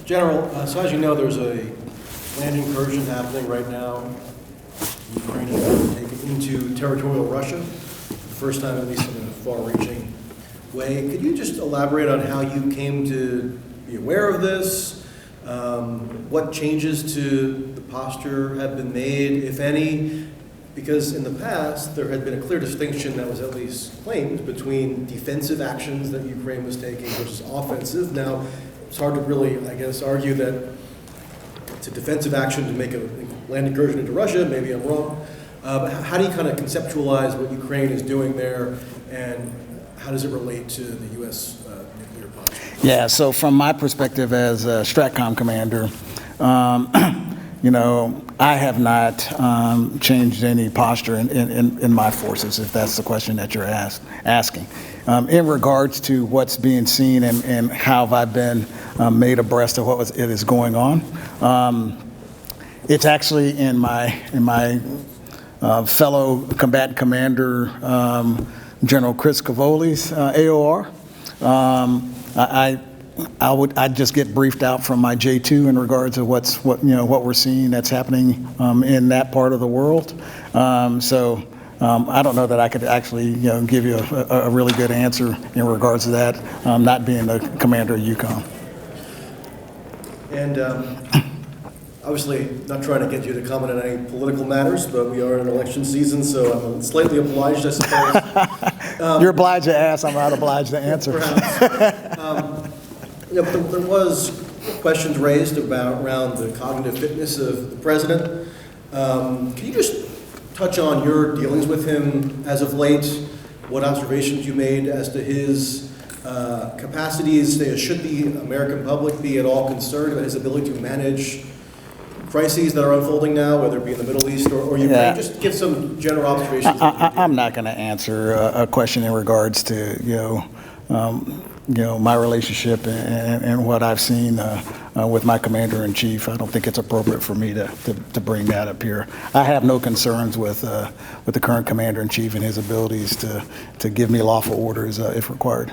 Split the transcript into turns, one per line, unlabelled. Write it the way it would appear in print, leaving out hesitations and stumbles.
General, so as you know, there's a land incursion happening right now. Ukraine is taken into territorial Russia, the first time at least in a far-reaching way. Could you just elaborate on how you came to be aware of this? What changes to the posture have been made, if any? Because in the past, there had been a clear distinction that was at least claimed between defensive actions that Ukraine was taking versus offensive. Now, it's hard to really, I guess, argue that it's a defensive action to make a land incursion into Russia. Maybe I'm wrong. But how do you kind of conceptualize what Ukraine is doing there, and how does it relate to the U.S. Nuclear posture?
Yeah, so from my perspective as a STRATCOM commander, you know, I have not changed any posture in my forces, if that's the question that you're asking. In regards to what's being seen and how have I been made abreast of what it is going on, it's actually in my fellow combatant commander, General Chris Cavoli's AOR. I'd just get briefed out from my J2 in regards to what we're seeing that's happening in that part of the world. I don't know that I could actually give you a really good answer in regards to that, not being the commander of EUCOM.
And obviously, not trying to get you to comment on any political matters, but we are in election season, so I'm slightly obliged, I suppose.
You're obliged to ask, I'm not obliged to answer.
Perhaps. There was questions raised around the cognitive fitness of the president. Can you just touch on your dealings with him as of late? What observations you made as to his capacities? Should the American public be at all concerned about his ability to manage crises that are unfolding now, whether it be in the Middle East or Ukraine? Yeah. Just give some general observations.
I'm not going to answer a question in regards to my relationship and what I've seen with my commander-in-chief. I don't think it's appropriate for me to bring that up here. I have no concerns with the current commander-in-chief and his abilities to give me lawful orders if required.